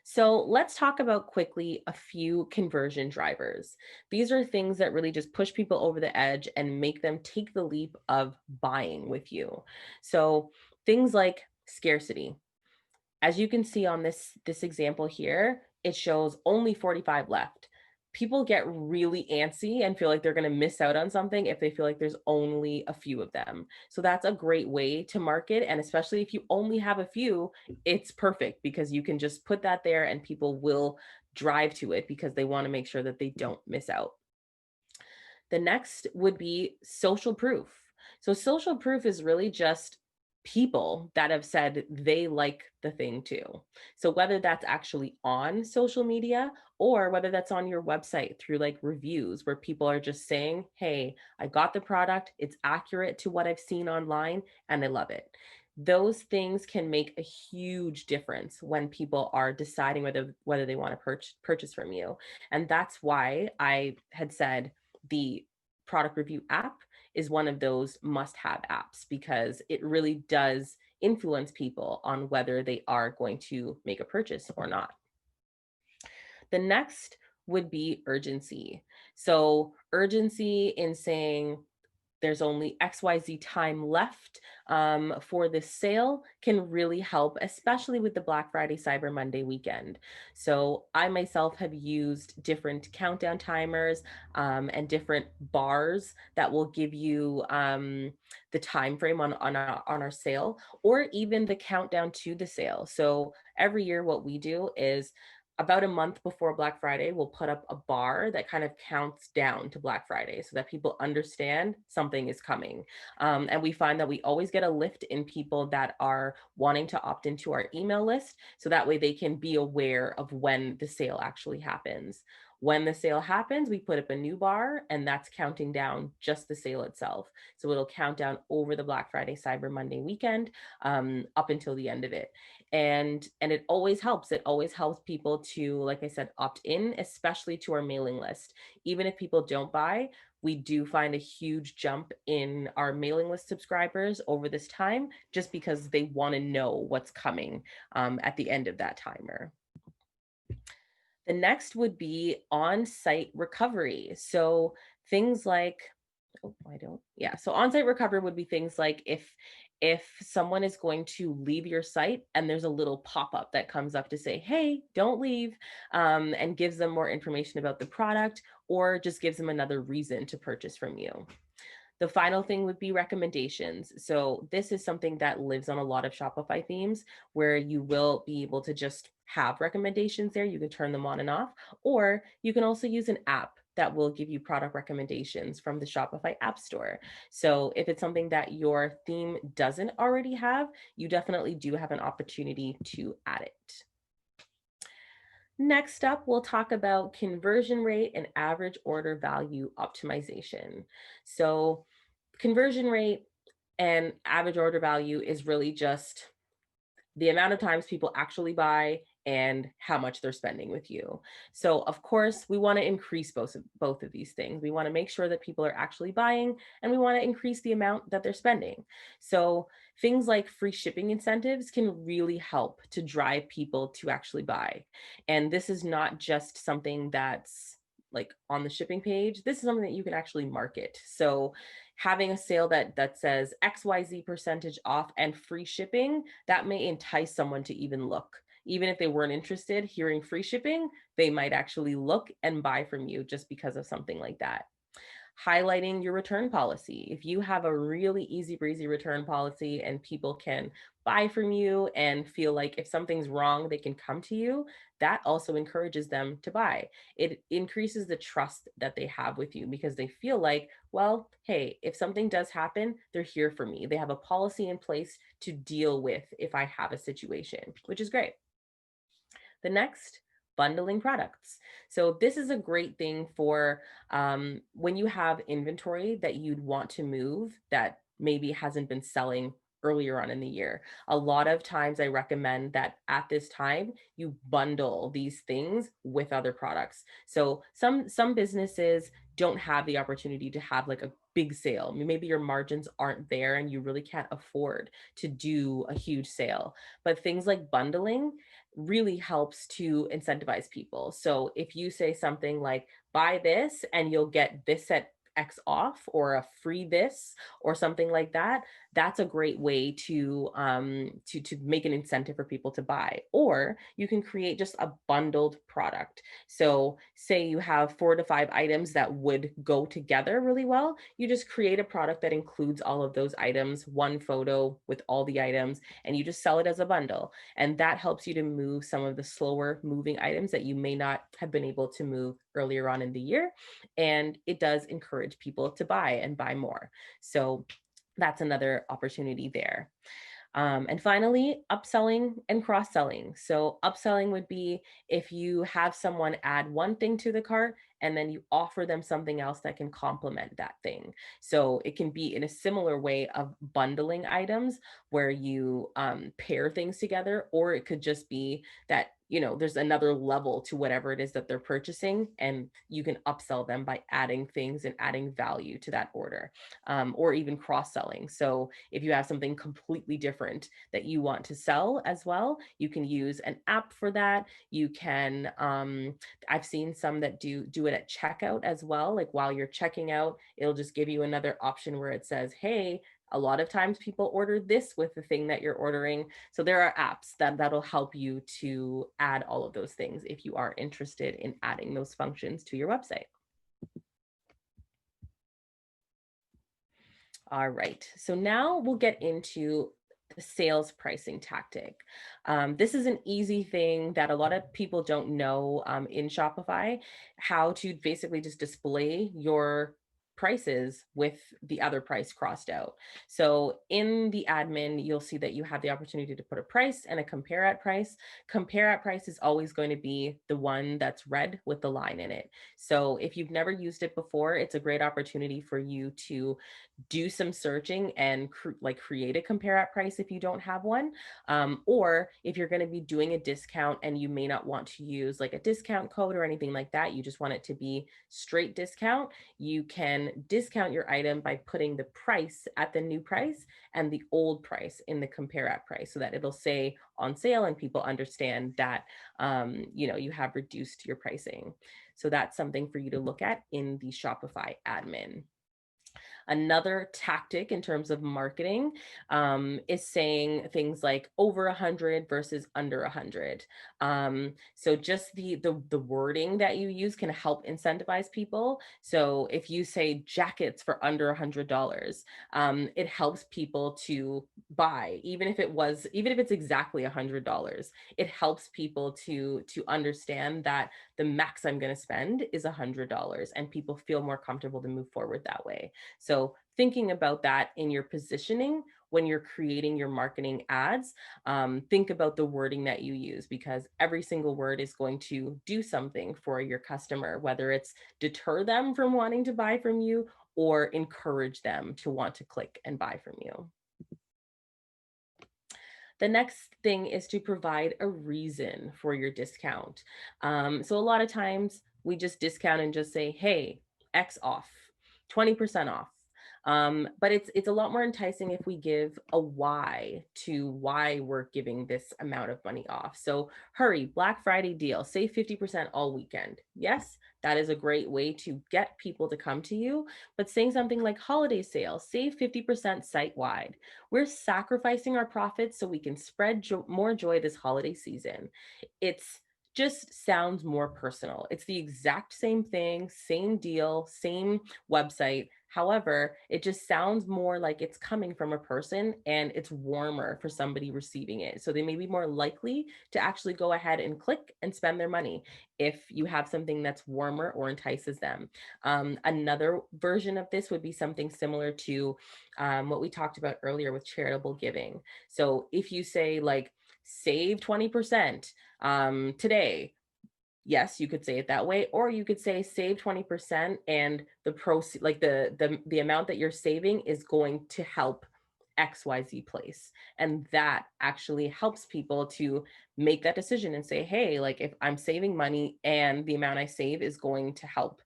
So let's talk about quickly a few conversion drivers. These are things that really just push people over the edge and make them take the leap of buying with you. So things like scarcity. As you can see on this example here, it shows only 45 left. People get really antsy and feel like they're going to miss out on something if they feel like there's only a few of them. So that's a great way to market. And especially if you only have a few, it's perfect because you can just put that there and people will drive to it because they want to make sure that they don't miss out. The next would be social proof. So social proof is really just people that have said they like the thing too. So whether that's actually on social media or whether that's on your website through like reviews where people are just saying, hey, I got the product, it's accurate to what I've seen online and I love it. Those things can make a huge difference when people are deciding whether they want to purchase from you. And that's why I had said the product review app is one of those must-have apps because it really does influence people on whether they are going to make a purchase or not. The next would be urgency. So urgency in saying, there's only XYZ time left for this sale can really help, especially with the Black Friday, Cyber Monday weekend. So I myself have used different countdown timers and different bars that will give you the time frame on our sale, or even the countdown to the sale. So every year what we do is about a month before Black Friday, we'll put up a bar that kind of counts down to Black Friday so that people understand something is coming. And we find that we always get a lift in people that are wanting to opt into our email list. So that way they can be aware of when the sale actually happens. When the sale happens, we put up a new bar and that's counting down just the sale itself. So it'll count down over the Black Friday, Cyber Monday weekend up until the end of it. And it always helps. It always helps people to, like I said, opt in, especially to our mailing list. Even if people don't buy, we do find a huge jump in our mailing list subscribers over this time, just because they want to know what's coming at the end of that timer. The next would be on-site recovery. So things like, so on-site recovery would be things like if someone is going to leave your site and there's a little pop-up that comes up to say, hey, don't leave, and gives them more information about the product, or just gives them another reason to purchase from you. The final thing would be recommendations. So this is something that lives on a lot of Shopify themes where you will be able to just have recommendations there. You can turn them on and off, or you can also use an app that will give you product recommendations from the Shopify App Store. So if it's something that your theme doesn't already have, you definitely do have an opportunity to add it. Next up, we'll talk about conversion rate and average order value optimization. So conversion rate and average order value is really just the amount of times people actually buy and how much they're spending with you. So of course, we want to increase both of these things. We want to make sure that people are actually buying, and we want to increase the amount that they're spending. So things like free shipping incentives can really help to drive people to actually buy. And this is not just something that's like on the shipping page. This is something that you can actually market. So having a sale that says XYZ percentage off and free shipping, that may entice someone to even look. Even if they weren't interested, hearing free shipping, they might actually look and buy from you just because of something like that. Highlighting your return policy. If you have a really easy breezy return policy and people can buy from you and feel like if something's wrong, they can come to you, that also encourages them to buy. It increases the trust that they have with you because they feel like, well, hey, if something does happen, they're here for me. They have a policy in place to deal with if I have a situation, which is great. The next, bundling products. So this is a great thing for when you have inventory that you'd want to move that maybe hasn't been selling earlier on in the year. A lot of times I recommend that at this time you bundle these things with other products. So some businesses don't have the opportunity to have like a big sale. Maybe your margins aren't there and you really can't afford to do a huge sale. But things like bundling really helps to incentivize people. So if you say something like, buy this and you'll get this at X off, or a free this, or something like that, that's a great way to make an incentive for people to buy. Or you can create just a bundled product. So say you have 4 to 5 items that would go together really well, you just create a product that includes all of those items, one photo with all the items, and you just sell it as a bundle. And that helps you to move some of the slower moving items that you may not have been able to move earlier on in the year. And it does encourage people to buy and buy more. So that's another opportunity there. And finally, upselling and cross-selling. So upselling would be if you have someone add one thing to the cart and then you offer them something else that can complement that thing. So it can be in a similar way of bundling items where you pair things together, or it could just be that, you know, there's another level to whatever it is that they're purchasing, and you can upsell them by adding things and adding value to that order, or even cross-selling. So if you have something completely different that you want to sell as well, you can use an app for that. You can, I've seen some that do it at checkout as well. Like while you're checking out, it'll just give you another option where it says, hey, a lot of times people order this with the thing that you're ordering. So there are apps that'll help you to add all of those things if you are interested in adding those functions to your website. All right, so now we'll get into the sales pricing tactic. This is an easy thing that a lot of people don't know in Shopify, how to basically just display your prices with the other price crossed out. So in the admin, you'll see that you have the opportunity to put a price and a compare at price. Compare at price is always going to be the one that's red with the line in it. So if you've never used it before, it's a great opportunity for you to do some searching and create a compare at price if you don't have one. Or if you're going to be doing a discount and you may not want to use like a discount code or anything like that, you just want it to be straight discount, you can discount your item by putting the price at the new price and the old price in the compare at price, so that it'll say on sale and people understand that you have reduced your pricing. So that's something for you to look at in the Shopify admin. Another tactic in terms of marketing is saying things like over 100 versus under 100. So just the wording that you use can help incentivize people. So if you say jackets for under $100, it helps people to buy, even if it's exactly $100. It helps people to understand that the max I'm going to spend is $100, and people feel more comfortable to move forward that way. So thinking about that in your positioning when you're creating your marketing ads, think about the wording that you use, because every single word is going to do something for your customer, whether it's deter them from wanting to buy from you or encourage them to want to click and buy from you. The next thing is to provide a reason for your discount. So a lot of times we just discount and just say, hey, X off, 20% off. But it's a lot more enticing if we give a why to why we're giving this amount of money off. So hurry, Black Friday deal, save 50% all weekend. Yes, that is a great way to get people to come to you. But saying something like holiday sale, save 50% site-wide. We're sacrificing our profits so we can spread more joy this holiday season. It's just sounds more personal. It's the exact same thing, same deal, same website. However, it just sounds more like it's coming from a person, and it's warmer for somebody receiving it. So they may be more likely to actually go ahead and click and spend their money if you have something that's warmer or entices them. Another version of this would be something similar to what we talked about earlier with charitable giving. So if you say like, save 20% today, yes, you could say it that way, or you could say save 20% and the proceed, like the amount that you're saving is going to help XYZ place. And that actually helps people to make that decision and say, hey, like if I'm saving money and the amount I save is going to help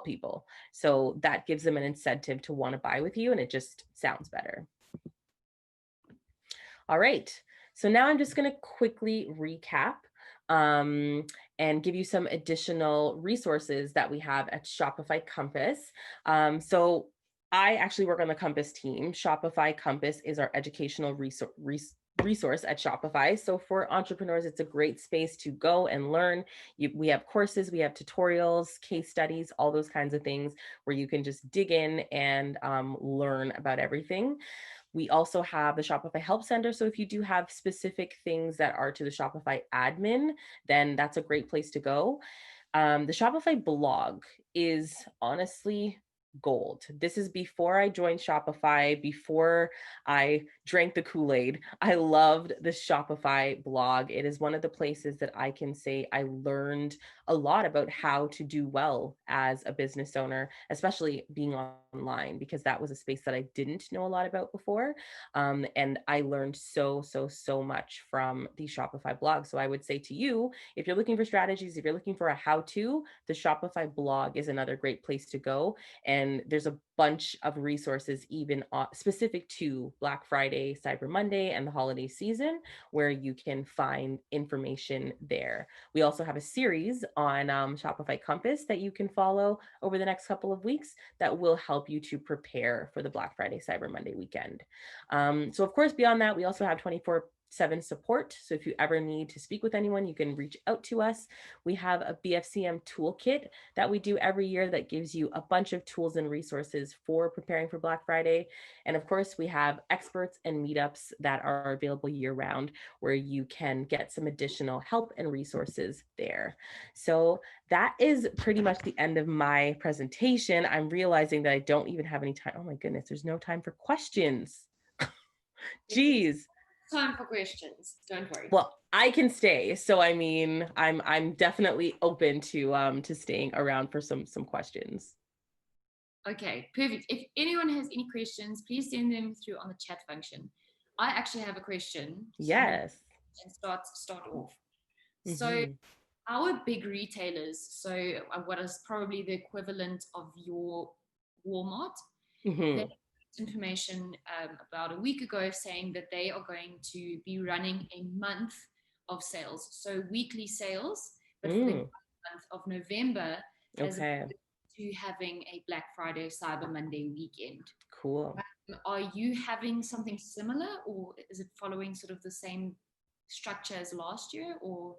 people. So that gives them an incentive to want to buy with you, and it just sounds better. All right. So now I'm just going to quickly recap and give you some additional resources that we have at Shopify Compass. So I actually work on the Compass team. Shopify Compass is our educational resource at Shopify. So for entrepreneurs, it's a great space to go and learn. We have courses, we have tutorials, case studies, all those kinds of things where you can just dig in and learn about everything. We also have the Shopify Help Center. So if you do have specific things that are to the Shopify admin, then that's a great place to go. The Shopify blog is honestly gold. This is before I joined Shopify, before I drank the Kool-Aid. I loved the Shopify blog. It is one of the places that I can say I learned a lot about how to do well as a business owner, especially being online, because that was a space that I didn't know a lot about before. And I learned so much from the Shopify blog. So I would say to you, if you're looking for strategies, if you're looking for a how-to, the Shopify blog is another great place to go. And there's a bunch of resources even specific to Black Friday, Cyber Monday, and the holiday season, where you can find information there. We also have a series on Shopify Compass that you can follow over the next couple of weeks that will help you to prepare for the Black Friday, Cyber Monday weekend. So of course, beyond that, we also have 24/7 support. So if you ever need to speak with anyone, you can reach out to us. We have a BFCM Toolkit that we do every year that gives you a bunch of tools and resources for preparing for Black Friday. And of course, we have experts and meetups that are available year round where you can get some additional help and resources there. So that is pretty much the end of my presentation. I'm realizing that I don't even have any time. Oh my goodness, there's no time for questions. Geez. Time for questions. Don't worry. Well, I can stay. So I mean, I'm definitely open to staying around for some questions. Okay, perfect. If anyone has any questions, please send them through on the chat function. I actually have a question. Yes. And start off. Mm-hmm. So our big retailers, so what is probably the equivalent of your Walmart, they information about a week ago saying that they are going to be running a month of sales, so weekly sales, but for the month of November, as opposed to having a Black Friday, Cyber Monday weekend. Cool. Are you having something similar, or is it following sort of the same structure as last year? Or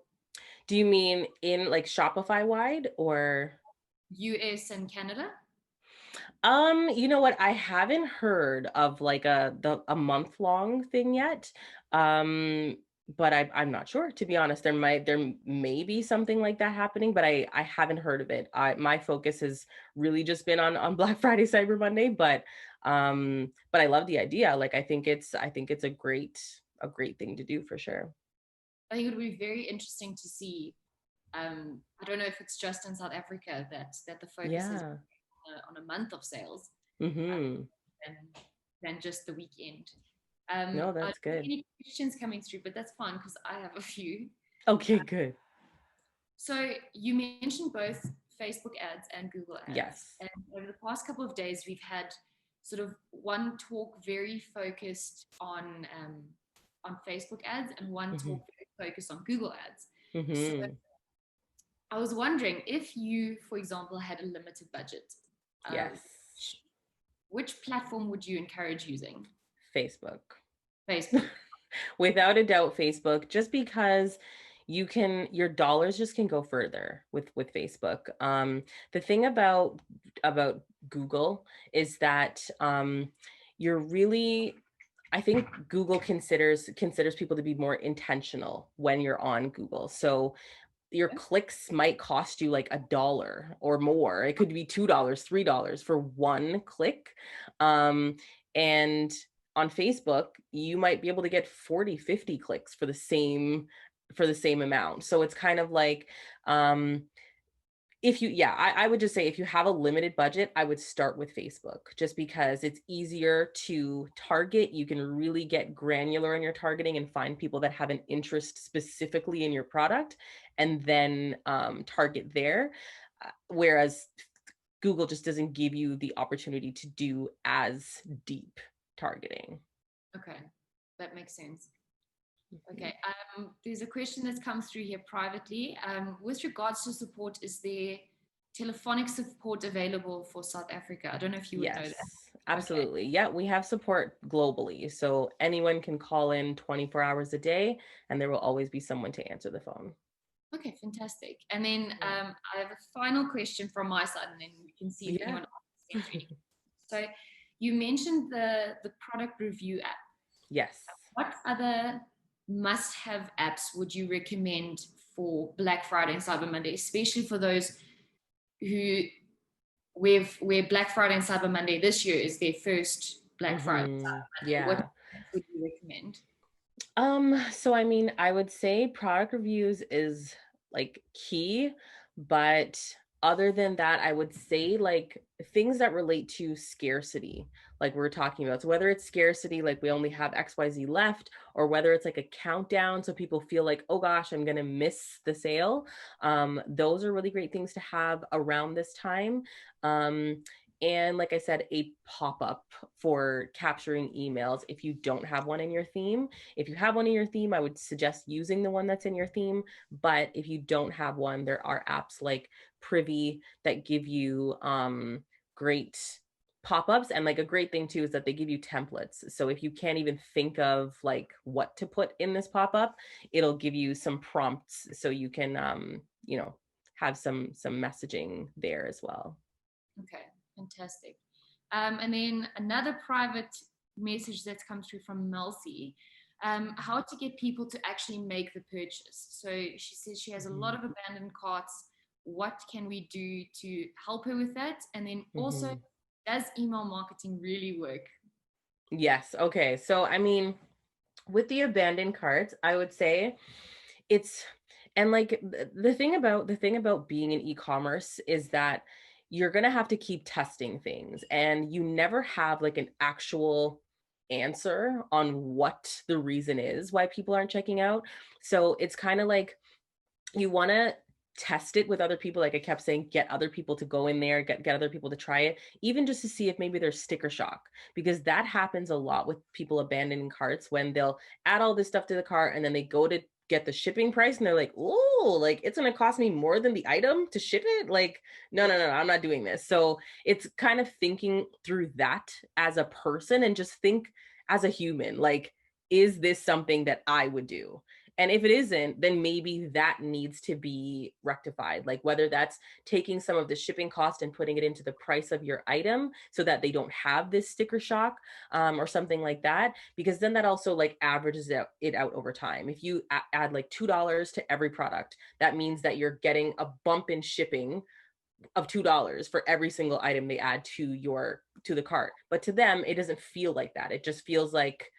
do you mean in like Shopify wide or US and Canada? You know what? I haven't heard of like a month long thing yet. But I'm not sure, to be honest. There may be something like that happening, but I haven't heard of it. My focus has really just been on Black Friday, Cyber Monday, but I love the idea. Like I think it's a great thing to do for sure. I think it would be very interesting to see. I don't know if it's just in South Africa that the focus is on a month of sales than just the weekend. No, that's good. Any questions coming through, but that's fine because I have a few. Okay, good. So you mentioned both Facebook ads and Google ads. Yes. And over the past couple of days, we've had sort of one talk very focused on Facebook ads and one talk very focused on Google ads. So I was wondering if you, for example, had a limited budget. Yes. Which platform would you encourage using? Facebook. Without a doubt, Facebook, just because your dollars just can go further with Facebook. The thing about Google is that you're really, I think Google considers people to be more intentional when you're on Google. So your clicks might cost you like $1 or more. It could be $2, $3 for one click. And on Facebook, you might be able to get 40, 50 clicks for the same amount. So it's kind of like, I would just say if you have a limited budget, I would start with Facebook just because it's easier to target. You can really get granular in your targeting and find people that have an interest specifically in your product and then target there. Whereas Google just doesn't give you the opportunity to do as deep targeting. Okay, that makes sense. Okay, there's a question that's come through here privately. With regards to support, is there telephonic support available for South Africa? I don't know if you would know that. Yes, absolutely. Okay. Yeah, we have support globally. So anyone can call in 24 hours a day and there will always be someone to answer the phone. Okay, fantastic. And then I have a final question from my side, and then we can see if anyone else has any. So you mentioned the product review app. Yes. What other must-have apps would you recommend for Black Friday and Cyber Monday, especially for those who where Black Friday and Cyber Monday this year is their first Black Friday and Cyber Monday? Yeah. What would you recommend? So I mean, I would say product reviews is like key, but other than that, I would say like things that relate to scarcity, like we're talking about. So whether it's scarcity, like we only have XYZ left, or whether it's like a countdown, so people feel like, oh gosh, I'm gonna miss the sale. Those are really great things to have around this time. And like I said, a pop-up for capturing emails if you don't have one in your theme. If you have one in your theme, I would suggest using the one that's in your theme. But if you don't have one, there are apps like Privy that give you great pop-ups. And like a great thing too is that they give you templates. So if you can't even think of like what to put in this pop-up, it'll give you some prompts so you can have some messaging there as well. Okay, fantastic. And then another private message that's come through from Melcy, how to get people to actually make the purchase. So she says she has a lot of abandoned carts. What can we do to help her with that? And then also, does email marketing really work? Yes. Okay. So, I mean, with the abandoned carts, I would say and like the thing about being in e-commerce is that you're going to have to keep testing things and you never have like an actual answer on what the reason is why people aren't checking out. So it's kind of like you want to test it with other people. Like I kept saying, get other people to go in there, get other people to try it, even just to see if maybe there's sticker shock, because that happens a lot with people abandoning carts when they'll add all this stuff to the cart and then they go to get the shipping price and they're like, oh, like it's going to cost me more than the item to ship it. Like, no, I'm not doing this. So it's kind of thinking through that as a person and just think as a human, like, is this something that I would do? And if it isn't, then maybe that needs to be rectified. Like whether that's taking some of the shipping cost and putting it into the price of your item so that they don't have this sticker shock or something like that. Because then that also like averages it out over time. If you add like $2 to every product, that means that you're getting a bump in shipping of $2 for every single item they add to the cart. But to them, it doesn't feel like that. It just feels like,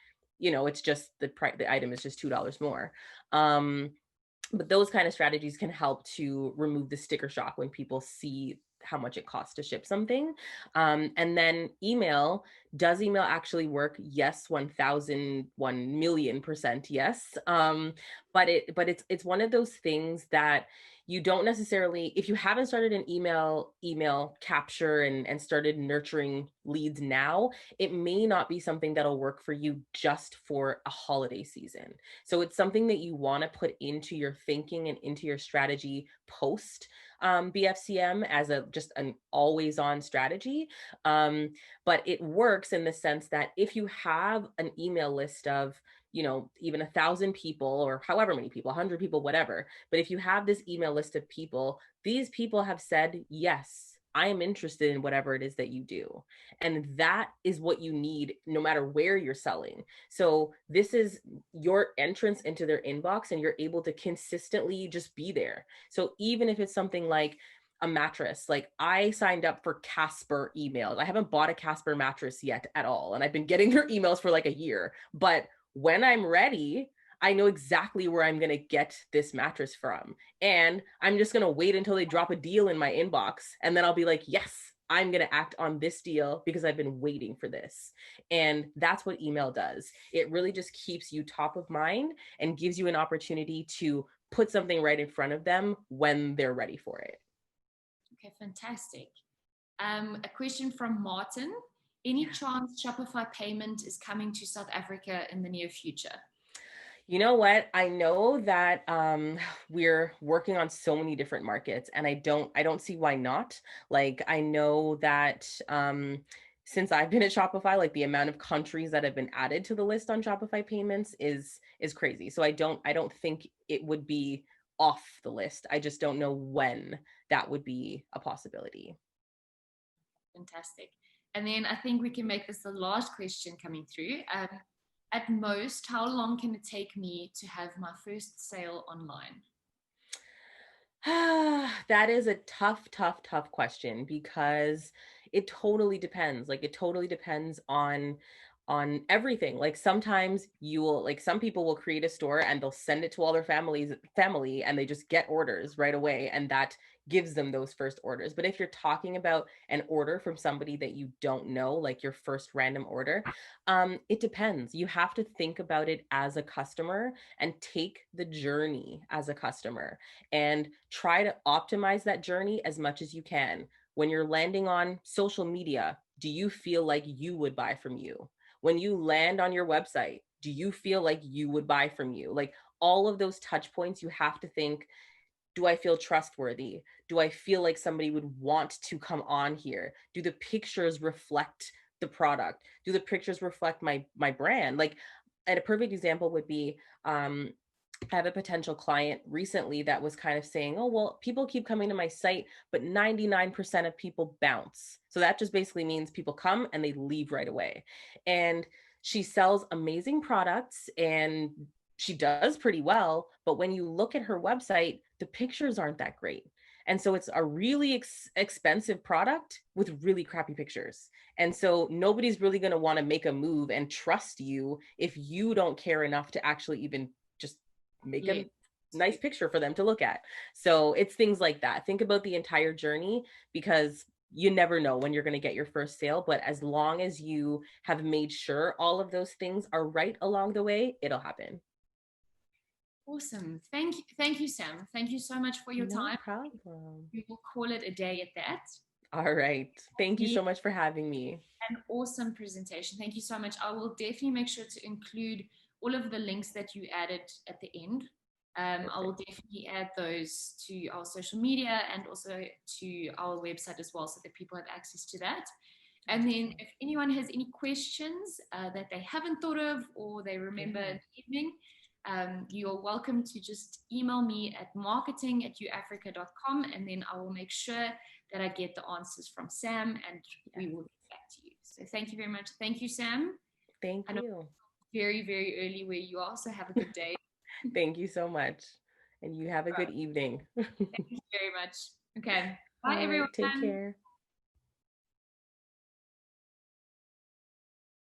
it's just the item is just $2 more. But those kind of strategies can help to remove the sticker shock when people see how much it costs to ship something. And then does email actually work? Yes, 1,000,000,000% yes. But it's one of those things that you don't necessarily, if you haven't started an email capture and started nurturing leads now, it may not be something that'll work for you just for a holiday season. So it's something that you want to put into your thinking and into your strategy post BFCM as just an always on strategy. But it works in the sense that if you have an email list of, even 1,000 people or however many people, 100 people, whatever. But if you have this email list of people, these people have said, yes, I am interested in whatever it is that you do. And that is what you need no matter where you're selling. So this is your entrance into their inbox and you're able to consistently just be there. So even if it's something like a mattress, like I signed up for Casper emails. I haven't bought a Casper mattress yet at all. And I've been getting their emails for like a year, but when I'm ready, I know exactly where I'm going to get this mattress from. And I'm just going to wait until they drop a deal in my inbox. And then I'll be like, yes, I'm going to act on this deal because I've been waiting for this. And that's what email does. It really just keeps you top of mind and gives you an opportunity to put something right in front of them when they're ready for it. Okay, fantastic. A question from Martin. Any chance Shopify payment is coming to South Africa in the near future? You know what? I know that we're working on so many different markets, and I don't see why not. Like, I know that since I've been at Shopify, like the amount of countries that have been added to the list on Shopify payments is crazy. So I don't think it would be off the list. I just don't know when that would be a possibility. Fantastic. And then I think we can make this the last question coming through. At most, how long can it take me to have my first sale online? That is a tough question because it totally depends. Like, it totally depends on everything. Like, sometimes you will, like, some people will create a store and they'll send it to all their family and they just get orders right away, and that gives them those first orders. But if you're talking about an order from somebody that you don't know, like your first random order, it depends. You have to think about it as a customer and take the journey as a customer and try to optimize that journey as much as you can. When you're landing on social media, do you feel like you would buy from you? When you land on your website, do you feel like you would buy from you? Like, all of those touch points, you have to think, do I feel trustworthy? Do I feel like somebody would want to come on here? Do the pictures reflect the product? Do the pictures reflect my brand? Like, and a perfect example would be I have a potential client recently that was kind of saying, oh, well, people keep coming to my site, but 99% of people bounce. So that just basically means people come and they leave right away. And she sells amazing products and she does pretty well. But when you look at her website, the pictures aren't that great. And so it's a really expensive product with really crappy pictures. And so nobody's really going to want to make a move and trust you if you don't care enough to actually even just make a nice picture for them to look at. So it's things like that. Think about the entire journey, because you never know when you're going to get your first sale. But as long as you have made sure all of those things are right along the way, it'll happen. Awesome. Thank you, Sam. Thank you so much for your time. No problem. We will call it a day at that. All right. Thank you so much for having me. An awesome presentation. Thank you so much. I will definitely make sure to include all of the links that you added at the end. I will definitely add those to our social media and also to our website as well, so that people have access to that. And then if anyone has any questions that they haven't thought of or they remember in the evening, you're welcome to just email me at marketing@uafrica.com, and then I will make sure that I get the answers from Sam, and we will get back to you. So thank you very much. Thank you, Sam. Thank you. Very, very early where you are, so have a good day. Thank you so much. And you have a good evening. Thank you very much. Okay. Bye, everyone. Take care.